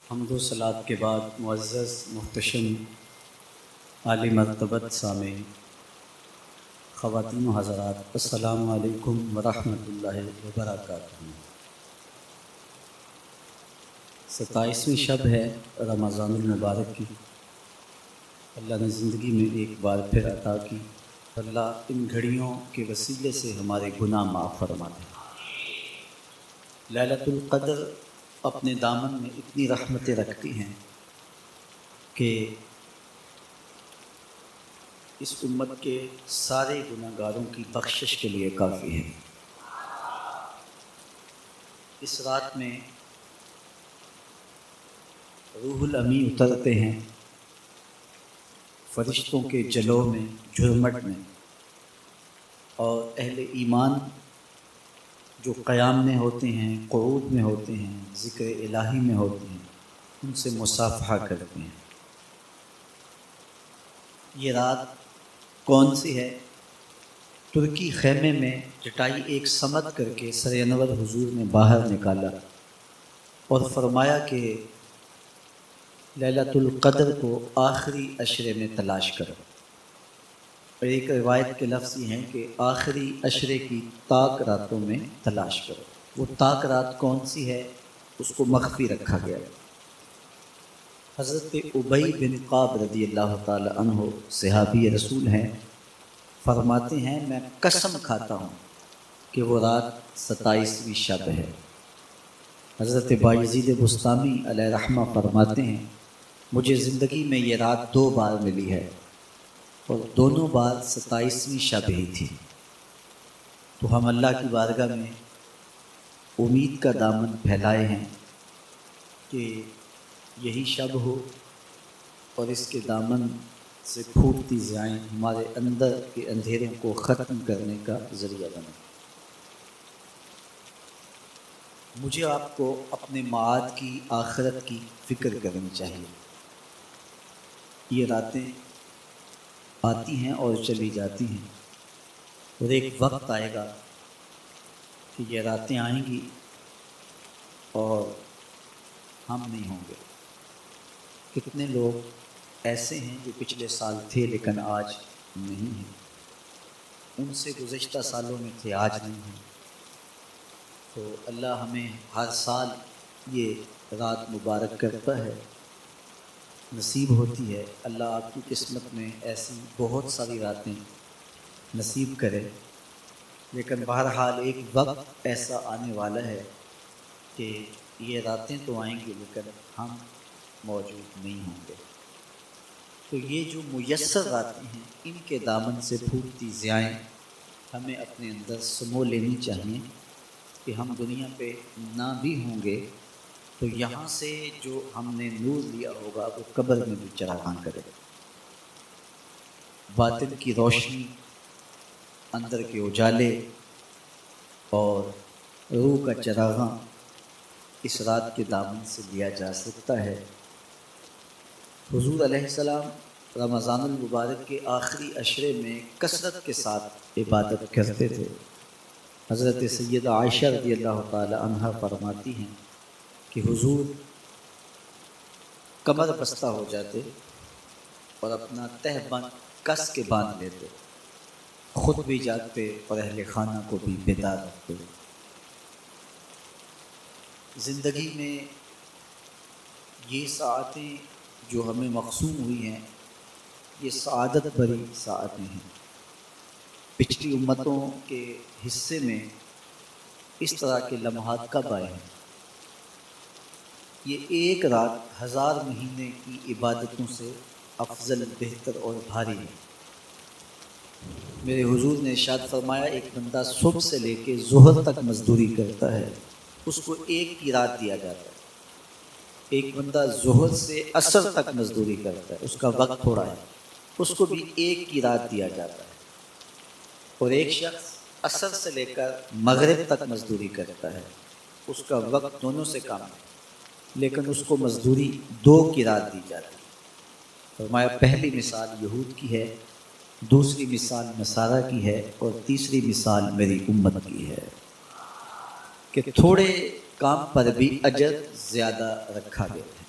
حمد و صلات کے بعد معزز محتشم عالی مرتبت سامعین، خواتین و حضرات، السلام علیکم ورحمۃ اللہ وبرکاتہ۔ 27ویں شب ہے رمضان المبارک کی۔ اللہ نے زندگی میں ایک بار پھر عطا کی۔ اللہ ان گھڑیوں کے وسیلے سے ہمارے گناہ معاف فرما دے۔ لیلۃ القدر اپنے دامن میں اتنی رحمتیں رکھتی ہیں کہ اس امت کے سارے گناہ گاروں کی بخشش کے لیے کافی ہے۔ اس رات میں روح الامین اترتے ہیں فرشتوں کے جلوہ میں، جھرمٹ میں، اور اہل ایمان جو قیام میں ہوتے ہیں، قعود میں ہوتے ہیں، ذکر الہی میں ہوتے ہیں، ان سے مصافحہ کرتے ہیں۔ یہ رات کون سی ہے؟ ترکی خیمے میں چٹائی ایک سمت کر کے سر انور حضور نے باہر نکالا اور فرمایا کہ لیلۃ القدر کو آخری عشرے میں تلاش کرو۔ اور ایک روایت کے لفظ یہ ہیں کہ آخری عشرے کی تاک راتوں میں تلاش کرو۔ وہ تاک رات کون سی ہے؟ اس کو مخفی رکھا گیا۔ حضرت ابی بن کعب رضی اللہ تعالی عنہ صحابی رسول ہیں، فرماتے ہیں میں قسم کھاتا ہوں کہ وہ رات 27ویں شب ہے۔ حضرت بایزید بسطامی علیہ رحمہ فرماتے ہیں مجھے زندگی میں یہ رات 2 بار ملی ہے اور دونوں بار 27ویں شب ہی تھی۔ تو ہم اللہ کی بارگاہ میں امید کا دامن پھیلائے ہیں کہ یہی شب ہو اور اس کے دامن سے پھوٹتی ضیائیں ہمارے اندر کے اندھیروں کو ختم کرنے کا ذریعہ بنے۔ مجھے آپ کو اپنے معاد کی، آخرت کی فکر کرنی چاہیے۔ یہ راتیں آتی ہیں اور چلی جاتی ہیں، اور ایک وقت آئے گا کہ یہ راتیں آئیں گی اور ہم نہیں ہوں گے۔ کتنے لوگ ایسے ہیں جو پچھلے سال تھے لیکن آج نہیں ہیں، ان سے گزشتہ سالوں میں تھے، آج نہیں ہیں۔ تو اللہ ہمیں ہر سال یہ رات مبارک کرتا ہے، نصیب ہوتی ہے۔ اللہ آپ کی قسمت میں ایسی بہت ساری راتیں نصیب کرے، لیکن بہرحال ایک وقت ایسا آنے والا ہے کہ یہ راتیں تو آئیں گی لیکن ہم موجود نہیں ہوں گے۔ تو یہ جو میسر راتیں ہیں، ان کے دامن سے پھوٹتی ضیائیں ہمیں اپنے اندر سمو لینی چاہیے کہ ہم دنیا پہ نہ بھی ہوں گے تو یہاں سے جو ہم نے نور لیا ہوگا وہ قبر میں بھی چراغاں کرے۔ باطن کی روشنی، اندر کے اجالے اور روح کا چراغاں اس رات کے دامن سے لیا جا سکتا ہے۔ حضور علیہ السلام رمضان المبارک کے آخری عشرے میں کثرت کے ساتھ عبادت کرتے تھے۔ حضرت سیدہ عائشہ رضی اللہ تعالی عنہا فرماتی ہیں کہ حضور کمر بستہ ہو جاتے اور اپنا تہ بند کس کے باندھ لیتے، خود بھی جاگتے اور اہل خانہ کو بھی بیدار رکھتے۔ زندگی میں یہ ساعتیں جو ہمیں مقسوم ہوئی ہیں، یہ سعادت بھری ساعتیں ہیں۔ پچھلی امتوں کے حصے میں اس طرح کے لمحات کب آئے ہیں؟ یہ ایک رات 1000 مہینے کی عبادتوں سے افضل، بہتر اور بھاری ہے۔ میرے حضور نے ارشاد فرمایا ایک بندہ صبح سے لے کے ظہر تک مزدوری کرتا ہے، اس کو ایک کی رات دیا جاتا ہے۔ ایک بندہ ظہر سے عصر تک مزدوری کرتا ہے، اس کا وقت تھوڑا ہے، اس کو بھی ایک کی رات دیا جاتا ہے۔ اور ایک شخص عصر سے لے کر مغرب تک مزدوری کرتا ہے، اس کا وقت دونوں سے کم ہے، لیکن اس کو مزدوری 2 کی رات دی جاتی ہے۔ فرمایا پہلی مثال یہود کی ہے، دوسری مثال نصارہ کی ہے، اور تیسری مثال میری امت کی ہے کہ تھوڑے کام پر بھی اجر زیادہ رکھا گیا ہے۔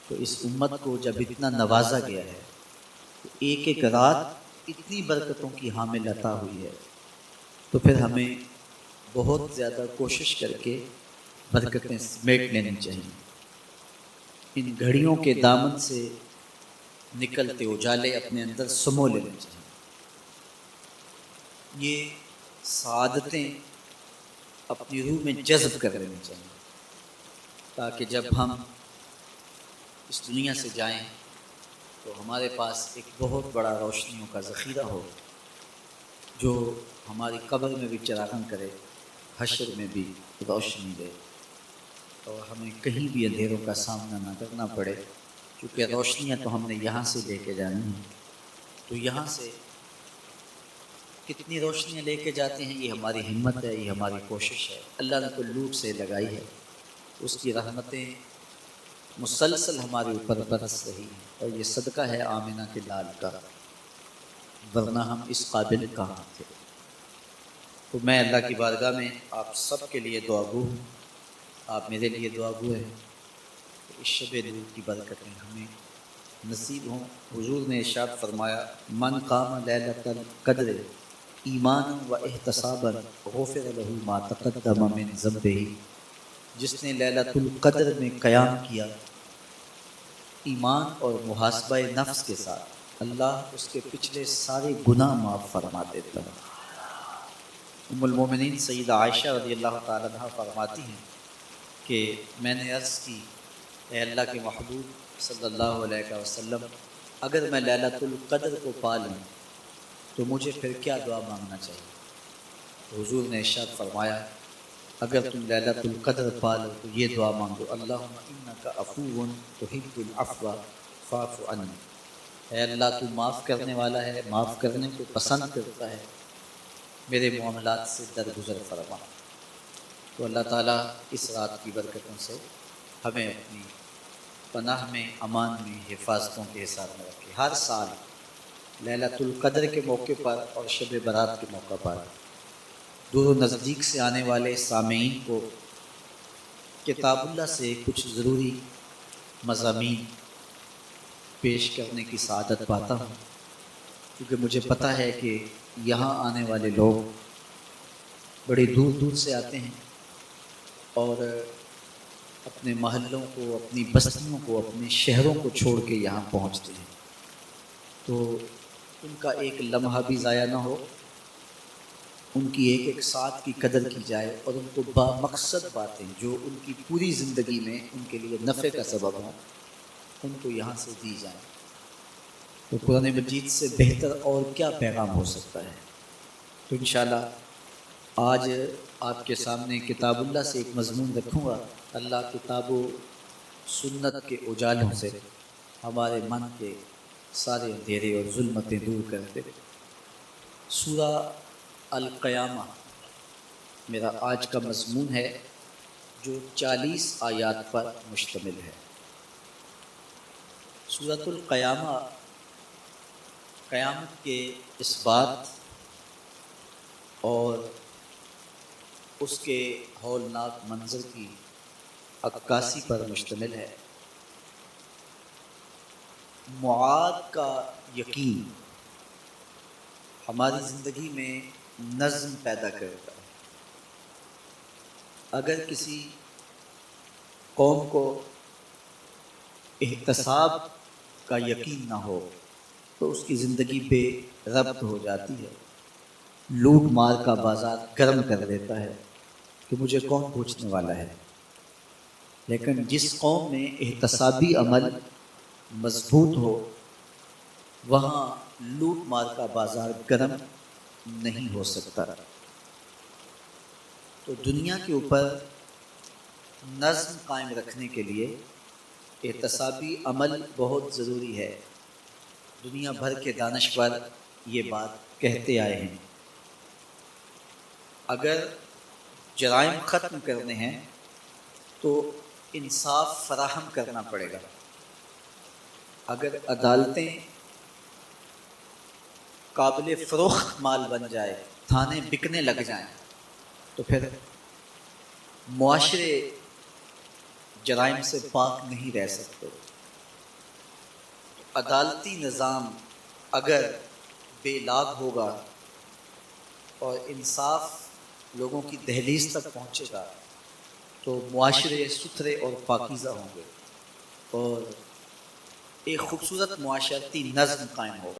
تو اس امت کو جب اتنا نوازا گیا ہے، تو ایک ایک رات اتنی برکتوں کی حامل عطا ہوئی ہے، تو پھر ہمیں بہت زیادہ کوشش کر کے برکتیں سمیٹ لینی چاہیے۔ ان گھڑیوں کے دامن سے نکلتے اجالے اپنے اندر سمو لینے چاہیے۔ یہ سعادتیں اپنی روح میں جذب کر لینی چاہیے، تاکہ جب ہم اس دنیا سے جائیں تو ہمارے پاس ایک بہت بڑا روشنیوں کا ذخیرہ ہو، جو ہماری قبر میں بھی چراغاں کرے، حشر میں بھی روشنی دے، اور ہمیں کہیں بھی اندھیروں کا سامنا نہ کرنا پڑے، کیونکہ روشنیاں تو ہم نے یہاں سے لے کے جانی ہیں۔ تو یہاں سے کتنی روشنیاں لے کے جاتے ہیں، یہ ہماری ہمت ہے، یہ ہماری کوشش ہے۔ اللہ نے تو لوٹ سے لگائی ہے، اس کی رحمتیں مسلسل ہمارے اوپر برس رہی ہیں، اور یہ صدقہ ہے آمنہ کے لال کا، ورنہ ہم اس قابل کہاں تھے۔ تو میں اللہ کی بارگاہ میں آپ سب کے لیے دعا گو ہوں، آپ میرے لیے دعا گو ہیں کہ اس شب نور کی برکتیں ہمیں نصیب ہوں۔ حضور نے ارشاد فرمایا، من قام لیلۃ القدر ایمانا و احتسابا غفر له ما تقدم من ذنبہ، جس نے لیلۃ القدر میں قیام کیا ایمان اور محاسبہ نفس کے ساتھ، اللہ اس کے پچھلے سارے گناہ معاف فرما دیتا ہے۔ ام المومنین سیدہ عائشہ رضی اللہ تعالیٰ عنہ فرماتی ہیں کہ میں نے عرض کی، اے اللہ کے محبوب صلی اللہ علیہ وسلم، اگر میں لیلۃ القدر کو پا لوں تو مجھے پھر کیا دعا مانگنا چاہیے؟ تو حضور نے ارشاد فرمایا، اگر تم لیلۃ القدر پا لو تو یہ دعا مانگو، اللہم انک عفو تحب العفو فاعف عنی، اے اللہ تو معاف کرنے والا ہے، معاف کرنے کو پسند کرتا ہے، میرے معاملات سے درگزر فرما۔ تو اللہ تعالیٰ اس رات کی برکتوں سے ہمیں اپنی پناہ میں، امان میں، حفاظتوں کے حساب میں رکھے۔ ہر سال لیلۃ القدر کے موقع پر اور شب برات کے موقع پر دور و نزدیک سے آنے والے سامعین کو کتاب اللہ سے کچھ ضروری مضامین پیش کرنے کی سعادت پاتا ہوں، کیونکہ مجھے پتہ ہے کہ یہاں آنے والے لوگ بڑی دور دور سے آتے ہیں، اور اپنے محلوں کو، اپنی بستیوں کو، اپنے شہروں کو چھوڑ کے یہاں پہنچتے ہیں، تو ان کا ایک لمحہ بھی ضائع نہ ہو، ان کی ایک ایک ساتھ کی قدر کی جائے، اور ان کو با مقصد باتیں جو ان کی پوری زندگی میں ان کے لیے نفع کا سبب ہوں، ان کو یہاں سے دی جائیں۔ تو قرآن مجید سے بہتر اور کیا پیغام ہو سکتا ہے؟ تو انشاءاللہ آج آپ کے سامنے کتاب اللہ سے ایک مضمون رکھوں گا۔ اللہ کتاب و سنت کے اجالوں سے ہمارے من کے سارے اندھیرے اور ظلمتیں دور کر دے۔ سورہ القیامہ میرا آج کا مضمون ہے، جو 40 آیات پر مشتمل ہے۔ سورۃ القیامہ قیامت کے اس بات اور اس کے ہولناک منظر کی عکاسی پر مشتمل ہے۔ معاد کا یقین ہماری زندگی میں نظم پیدا کرتا ہے۔ اگر کسی قوم کو احتساب کا یقین نہ ہو تو اس کی زندگی بے ربط ہو جاتی ہے، لوٹ مار کا بازار گرم کر دیتا ہے کہ مجھے کون پوچھنے والا ہے۔ لیکن جس قوم میں احتسابی عمل مضبوط ہو، وہاں لوٹ مار کا بازار گرم نہیں ہو سکتا۔ تو دنیا کے اوپر نظم قائم رکھنے کے لیے احتسابی عمل بہت ضروری ہے۔ دنیا بھر کے دانشور یہ بات کہتے آئے ہیں۔ اگر جرائم ختم کرنے ہیں تو انصاف فراہم کرنا پڑے گا۔ اگر عدالتیں قابل فروخت مال بن جائے، تھانے بکنے لگ جائیں، تو پھر معاشرے جرائم سے پاک نہیں رہ سکتے۔ عدالتی نظام اگر بے لاگ ہوگا اور انصاف لوگوں کی دہلیز تک پہنچے گا تو معاشرے ستھرے اور پاکیزہ ہوں گے اور ایک خوبصورت معاشرتی نظم قائم ہوگا۔